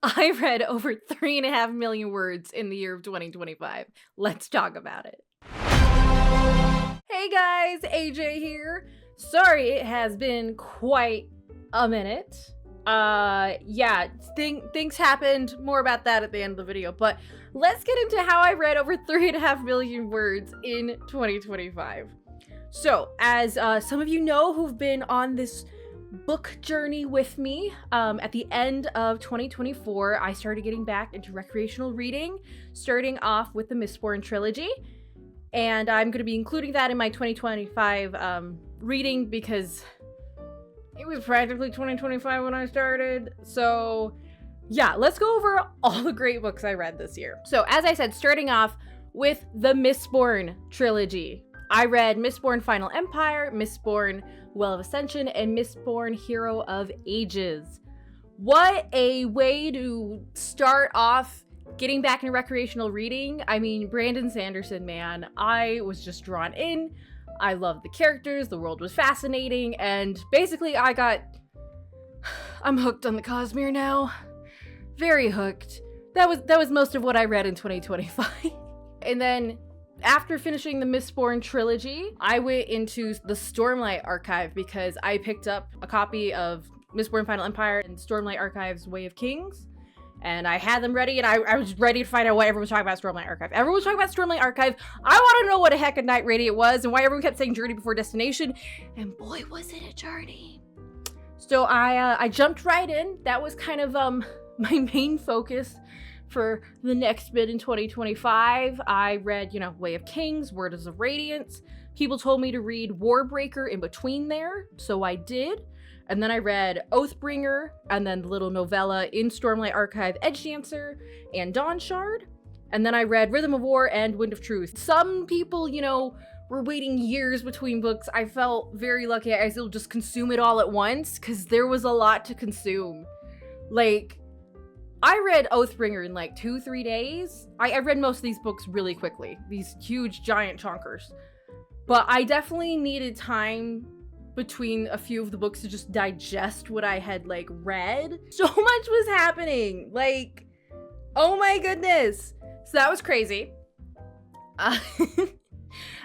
I read over 3.5 million words in the year of 2025. Let's talk about it. Hey guys, AJ here. Sorry, it has been quite a minute. Things happened. More about that at the end of the video, but let's get into how I read over 3.5 million words in 2025. So, as some of you know who've been on this book journey with me, at the end of 2024, I started getting back into recreational reading, starting off with the Mistborn trilogy, and I'm going to be including that in my 2025 reading because it was practically 2025 when I started. So yeah, let's go over all the great books I read this year. So as I said, starting off with the Mistborn trilogy. I read Mistborn Final Empire, Mistborn Well of Ascension, and Mistborn Hero of Ages. What a way to start off getting back into recreational reading. I mean, Brandon Sanderson, man, I was just drawn in. I loved the characters, the world was fascinating, and basically I'm hooked on the Cosmere now. Very hooked. That was most of what I read in 2025. And then after finishing the Mistborn trilogy, I went into the Stormlight Archive because I picked up a copy of Mistborn Final Empire and Stormlight Archive's Way of Kings. And I had them ready, and I was ready to find out what everyone was talking about Stormlight Archive. Everyone was talking about Stormlight Archive. I want to know what a heck a Night Radiant was and why everyone kept saying journey before destination. And boy, was it a journey. So I jumped right in. That was kind of my main focus for the next bit in 2025. I read, Way of Kings, Words of Radiance. People told me to read Warbreaker in between there, so I did. And then I read Oathbringer, and then the little novella in Stormlight Archive, Edgedancer, and Dawnshard. And then I read Rhythm of War and Wind of Truth. Some people, were waiting years between books. I felt very lucky. I was able to just consume it all at once, because there was a lot to consume. Like, I read Oathbringer in like 2-3 days. I read most of these books really quickly. These huge, giant chonkers. But I definitely needed time between a few of the books to just digest what I had read. So much was happening. Oh my goodness. So that was crazy. And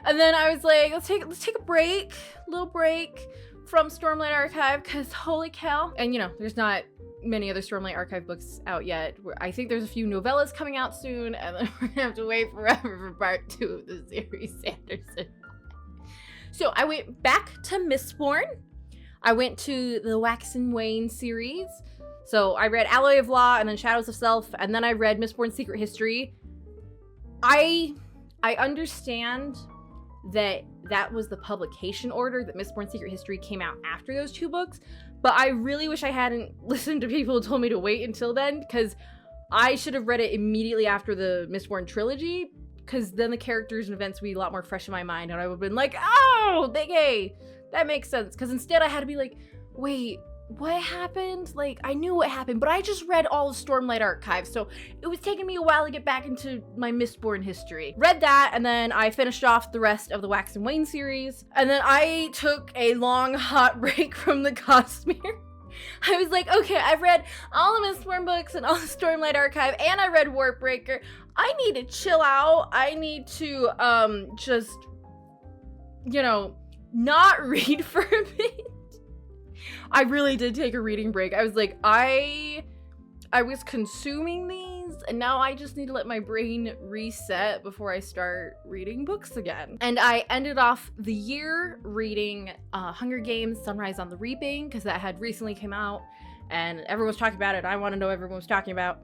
then I was like, let's take a little break from Stormlight Archive, because holy cow. And there's not many other Stormlight Archive books out yet. I think there's a few novellas coming out soon, and then we're gonna have to wait forever for part 2 of the series, Sanderson. So I went back to Mistborn. I went to the Wax and Wane series. So I read Alloy of Law and then Shadows of Self, and then I read Mistborn Secret History. I understand that was the publication order, that Mistborn Secret History came out after those 2 books, but I really wish I hadn't listened to people who told me to wait until then, because I should have read it immediately after the Mistborn trilogy, because then the characters and events would be a lot more fresh in my mind, and I would have been like, oh, okay, that makes sense. Because instead I had to be like, wait, what happened? I knew what happened, but I just read all of Stormlight Archive, so it was taking me a while to get back into my Mistborn history. Read that, and then I finished off the rest of the Wax and Wane series, and then I took a long, hot break from the Cosmere. I was like, okay, I've read all the Mistborn books and all the Stormlight Archive, and I read Warbreaker. I need to chill out. I need to, just, not read for a bit. I really did take a reading break. I was like, I was consuming these, and now I just need to let my brain reset before I start reading books again. And I ended off the year reading Hunger Games: Sunrise on the Reaping, because that had recently come out, and everyone was talking about it. I want to know what everyone was talking about.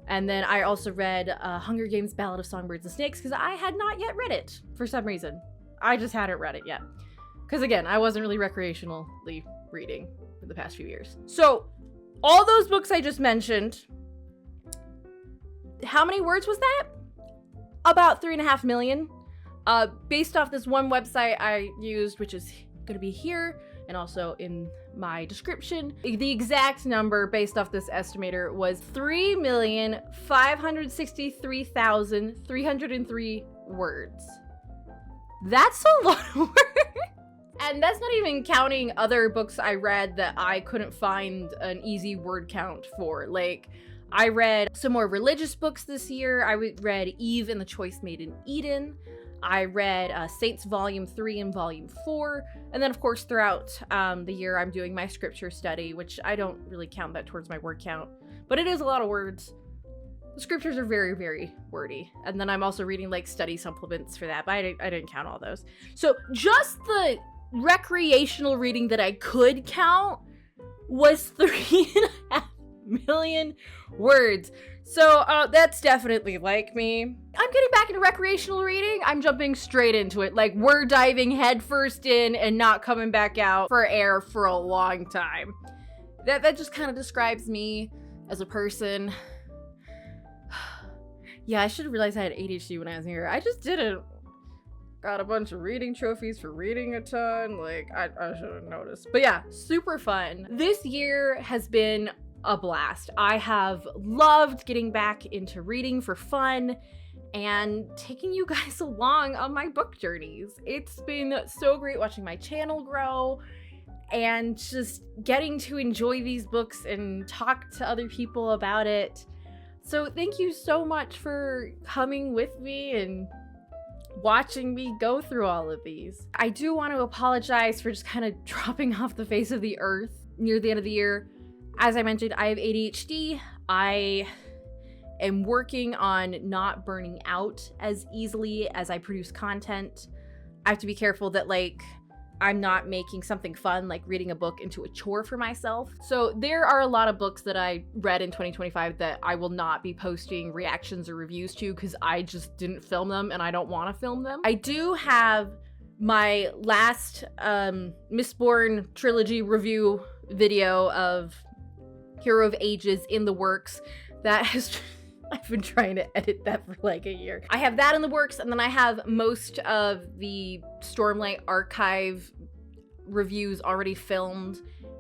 And then I also read Hunger Games: Ballad of Songbirds and Snakes, because I had not yet read it for some reason. I just hadn't read it yet. Because again, I wasn't really recreationally reading for the past few years. So all those books I just mentioned, how many words was that? About 3.5 million. Based off this one website I used, which is going to be here and also in my description. The exact number based off this estimator was 3,563,303 words. That's a lot of words. And that's not even counting other books I read that I couldn't find an easy word count for. I read some more religious books this year. I read Eve and the Choice Made in Eden. I read Saints Volume 3 and Volume 4. And then, of course, throughout the year, I'm doing my scripture study, which I don't really count that towards my word count. But it is a lot of words. The scriptures are very, very wordy. And then I'm also reading, like, study supplements for that, but I didn't count all those. So just the recreational reading that I could count was 3.5 million words. So that's definitely like me. I'm getting back into recreational reading. I'm jumping straight into it. Like, we're diving headfirst in and not coming back out for air for a long time. That just kind of describes me as a person. Yeah, I should have realized I had ADHD when I was here. I just didn't. Got a bunch of reading trophies for reading a ton. Like, I should have noticed. But yeah, super fun. This year has been a blast. I have loved getting back into reading for fun and taking you guys along on my book journeys. It's been so great watching my channel grow and just getting to enjoy these books and talk to other people about it. So thank you so much for coming with me and watching me go through all of these. I do want to apologize for just kind of dropping off the face of the earth near the end of the year. As I mentioned, I have ADHD. I am working on not burning out as easily as I produce content. I have to be careful that, like, I'm not making something fun, like reading a book, into a chore for myself. So there are a lot of books that I read in 2025 that I will not be posting reactions or reviews to because I just didn't film them and I don't want to film them. I do have my last Mistborn trilogy review video of Hero of Ages in the works. That has I've been trying to edit that for like a year. I have that in the works, and then I have most of the Stormlight Archive reviews already filmed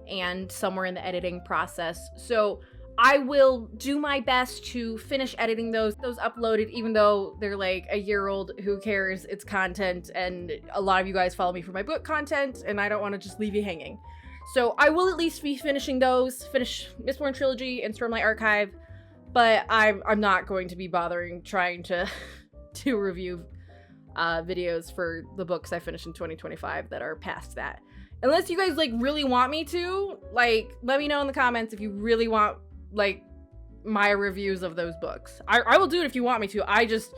and somewhere in the editing process. So I will do my best to finish editing those uploaded, even though they're like a year old. Who cares? It's content, and a lot of you guys follow me for my book content, and I don't want to just leave you hanging. So I will at least be finishing those, finish Mistborn Trilogy and Stormlight Archive, but I'm not going to be bothering trying to review videos for the books I finished in 2025 that are past that. Unless you guys, like, really want me to, like, let me know in the comments if you really want, like, my reviews of those books. I will do it if you want me to. I just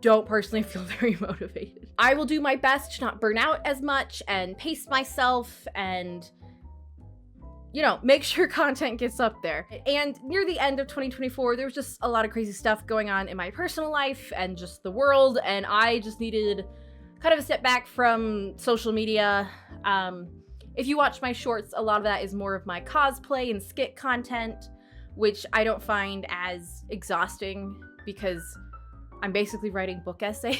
don't personally feel very motivated. I will do my best to not burn out as much and pace myself and, you know, make sure content gets up there. And near the end of 2024, there was just a lot of crazy stuff going on in my personal life and just the world, and I just needed kind of a step back from social media. If you watch my shorts, a lot of that is more of my cosplay and skit content, which I don't find as exhausting because I'm basically writing book essays.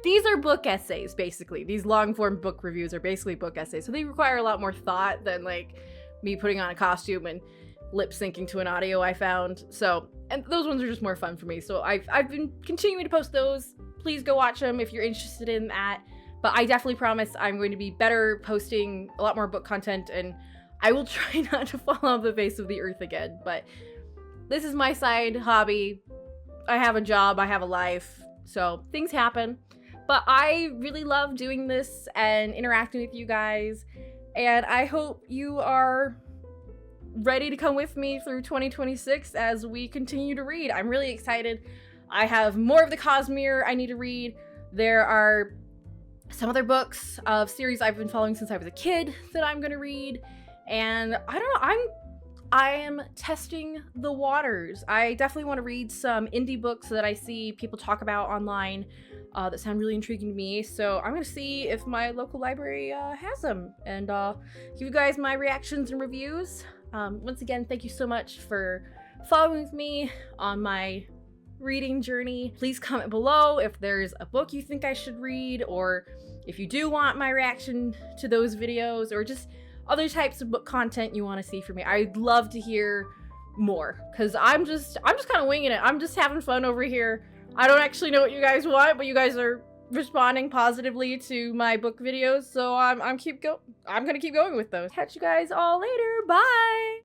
These are book essays, basically. These long-form book reviews are basically book essays. So they require a lot more thought than, like, me putting on a costume and lip-syncing to an audio I found. So, and those ones are just more fun for me. So I've been continuing to post those. Please go watch them if you're interested in that. But I definitely promise I'm going to be better posting a lot more book content, and I will try not to fall off the face of the earth again. But this is my side hobby. I have a job, I have a life, so things happen. But I really love doing this and interacting with you guys, and I hope you are ready to come with me through 2026 as we continue to read. I'm really excited. I have more of the Cosmere I need to read. There are some other books of series I've been following since I was a kid that I'm gonna read, and I don't know, I am testing the waters. I definitely want to read some indie books that I see people talk about online that sound really intriguing to me. So I'm going to see if my local library has them, and give you guys my reactions and reviews. Once again, thank you so much for following with me on my reading journey. Please comment below if there's a book you think I should read, or if you do want my reaction to those videos, or just other types of book content you want to see from me. I'd love to hear more, because I'm just kind of winging it. I'm just having fun over here. I don't actually know what you guys want, but you guys are responding positively to my book videos, so I'm gonna keep going with those. Catch you guys all later. Bye.